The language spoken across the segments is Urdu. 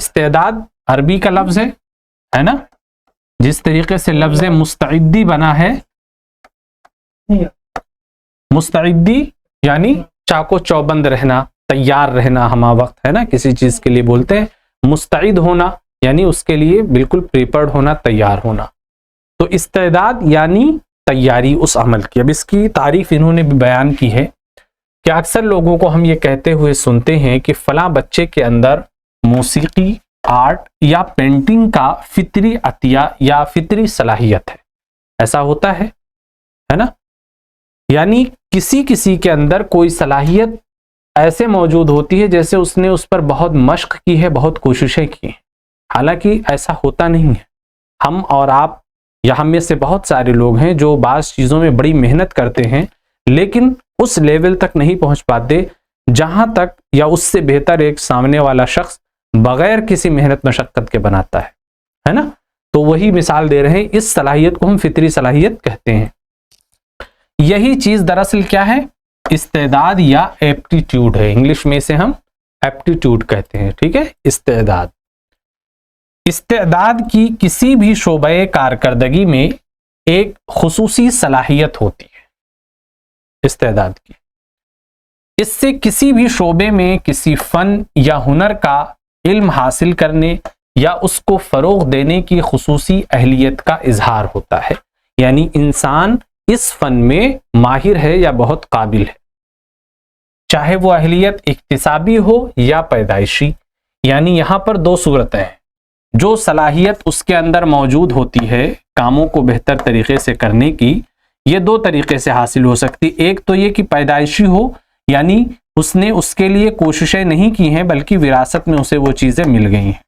استعداد عربی کا لفظ ہے نا, جس طریقے سے لفظ مستعدی بنا ہے, مستعدی یعنی چاقو چوبند رہنا, تیار رہنا ہما وقت, ہے نا, کسی چیز کے لیے بولتے ہیں. مستعد ہونا یعنی اس کے لیے بالکل پریپرڈ ہونا, تیار ہونا. تو استعداد یعنی تیاری اس عمل کی. اب اس کی تعریف انہوں نے بھی بیان کی ہے کہ اکثر لوگوں کو ہم یہ کہتے ہوئے سنتے ہیں کہ فلاں بچے کے اندر موسیقی, آرٹ یا پینٹنگ کا فطری عطیہ یا فطری صلاحیت ہے. ایسا ہوتا ہے نا, یعنی کسی کسی کے اندر کوئی صلاحیت ایسے موجود ہوتی ہے جیسے اس نے اس پر بہت مشق کی ہے, بہت کوششیں کی ہیں. حالانکہ ایسا ہوتا نہیں ہے. ہم اور آپ یا ہم میں سے بہت سارے لوگ ہیں جو بعض چیزوں میں بڑی محنت کرتے ہیں لیکن اس لیول تک نہیں پہنچ پاتے جہاں تک یا اس سے بہتر ایک سامنے والا شخص بغیر کسی محنت مشقت کے بناتا ہے نا. تو وہی مثال دے رہے ہیں, اس صلاحیت کو ہم فطری صلاحیت کہتے ہیں. یہی چیز دراصل کیا ہے, استعداد یا ایپٹیٹیوڈ ہے. انگلش میں سے ہم ایپٹیٹیوڈ کہتے ہیں. ٹھیک ہے, استعداد. استعداد کی کسی بھی شعبۂ کارکردگی میں ایک خصوصی صلاحیت ہوتی ہے استعداد کی. اس سے کسی بھی شعبے میں کسی فن یا ہنر کا علم حاصل کرنے یا اس کو فروغ دینے کی خصوصی اہلیت کا اظہار ہوتا ہے. یعنی انسان اس فن میں ماہر ہے یا بہت قابل ہے, چاہے وہ اہلیت اکتسابی ہو یا پیدائشی. یعنی یہاں پر دو صورتیں ہیں. جو صلاحیت اس کے اندر موجود ہوتی ہے کاموں کو بہتر طریقے سے کرنے کی, یہ دو طریقے سے حاصل ہو سکتی. ایک تو یہ کہ پیدائشی ہو, یعنی اس نے اس کے لیے کوششیں نہیں کی ہیں بلکہ وراثت میں اسے وہ چیزیں مل گئی ہیں.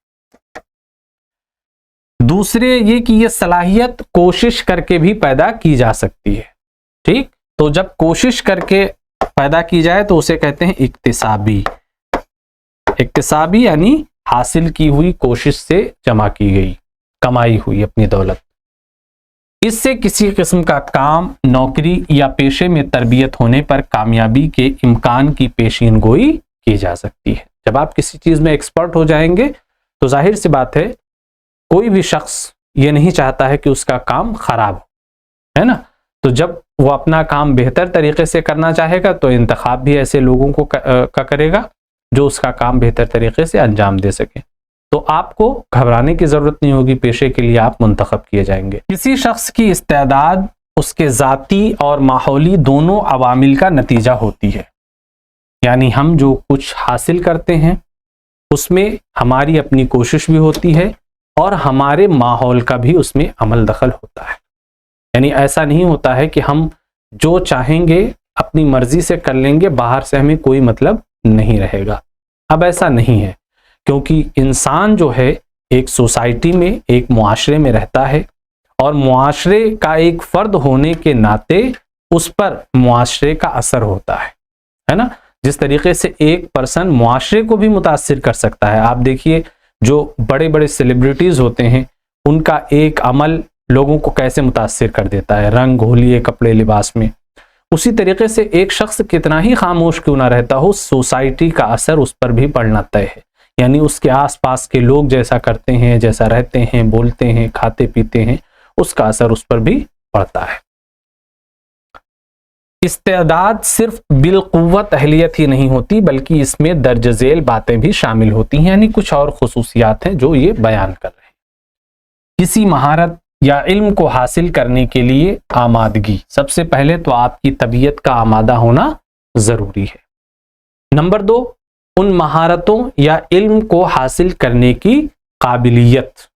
دوسرے یہ کہ یہ صلاحیت کوشش کر کے بھی پیدا کی جا سکتی ہے. ٹھیک, تو جب کوشش کر کے پیدا کی جائے تو اسے کہتے ہیں اکتسابی. اکتسابی یعنی حاصل کی ہوئی کوشش سے جمع کی گئی, کمائی ہوئی اپنی دولت. اس سے کسی قسم کا کام, نوکری یا پیشے میں تربیت ہونے پر کامیابی کے امکان کی پیشین گوئی کی جا سکتی ہے. جب آپ کسی چیز میں ایکسپرٹ ہو جائیں گے تو ظاہر سی بات ہے کوئی بھی شخص یہ نہیں چاہتا ہے کہ اس کا کام خراب ہو, ہے نا. تو جب وہ اپنا کام بہتر طریقے سے کرنا چاہے گا تو انتخاب بھی ایسے لوگوں کو کرے گا جو اس کا کام بہتر طریقے سے انجام دے سکے. تو آپ کو گھبرانے کی ضرورت نہیں ہوگی, پیشے کے لیے آپ منتخب کیے جائیں گے. کسی شخص کی استعداد اس کے ذاتی اور ماحولی دونوں عوامل کا نتیجہ ہوتی ہے. یعنی ہم جو کچھ حاصل کرتے ہیں اس میں ہماری اپنی کوشش بھی ہوتی ہے اور ہمارے ماحول کا بھی اس میں عمل دخل ہوتا ہے. یعنی ایسا نہیں ہوتا ہے کہ ہم جو چاہیں گے اپنی مرضی سے کر لیں گے, باہر سے ہمیں کوئی مطلب نہیں رہے گا. اب ایسا نہیں ہے, کیونکہ انسان جو ہے ایک سوسائٹی میں, ایک معاشرے میں رہتا ہے اور معاشرے کا ایک فرد ہونے کے ناطے اس پر معاشرے کا اثر ہوتا ہے نا. جس طریقے سے ایک پرسن معاشرے کو بھی متاثر کر سکتا ہے. آپ دیکھیے جو بڑے بڑے سیلیبریٹیز ہوتے ہیں ان کا ایک عمل لوگوں کو کیسے متاثر کر دیتا ہے, رنگ گھولیے کپڑے لباس میں. اسی طریقے سے ایک شخص کتنا ہی خاموش کیوں نہ رہتا ہو, سوسائٹی کا اثر اس پر بھی پڑنا طے ہے. یعنی اس کے آس پاس کے لوگ جیسا کرتے ہیں, جیسا رہتے ہیں, بولتے ہیں, کھاتے پیتے ہیں, اس کا اثر اس پر بھی پڑتا ہے. استعداد صرف بالقوت اہلیت ہی نہیں ہوتی بلکہ اس میں درج ذیل باتیں بھی شامل ہوتی ہیں. یعنی کچھ اور خصوصیات ہیں جو یہ بیان کر رہے ہیں. کسی مہارت یا علم کو حاصل کرنے کے لیے آمادگی. سب سے پہلے تو آپ کی طبیعت کا آمادہ ہونا ضروری ہے. نمبر 2, ان مہارتوں یا علم کو حاصل کرنے کی قابلیت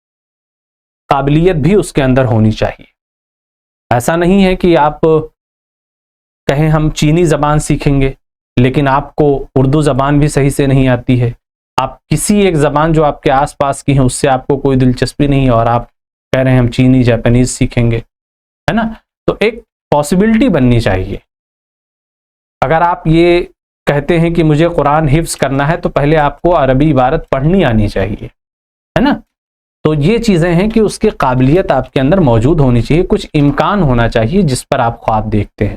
بھی اس کے اندر ہونی چاہیے. ایسا نہیں ہے کہ آپ کہیں ہم چینی زبان سیکھیں گے لیکن آپ کو اردو زبان بھی صحیح سے نہیں آتی ہے. آپ کسی ایک زبان جو آپ کے آس پاس کی ہیں اس سے آپ کو کوئی دلچسپی نہیں ہے اور آپ کہہ رہے ہیں ہم چینی جاپانیز سیکھیں گے, ہے نا. تو ایک پاسبلٹی بننی چاہیے. اگر آپ یہ کہتے ہیں کہ مجھے قرآن حفظ کرنا ہے تو پہلے آپ کو عربی عبارت پڑھنی آنی چاہیے, ہے نا. تو یہ چیزیں ہیں کہ اس کی قابلیت آپ کے اندر موجود ہونی چاہیے, کچھ امکان ہونا چاہیے جس پر آپ خواب دیکھتے ہیں.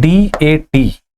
DAT,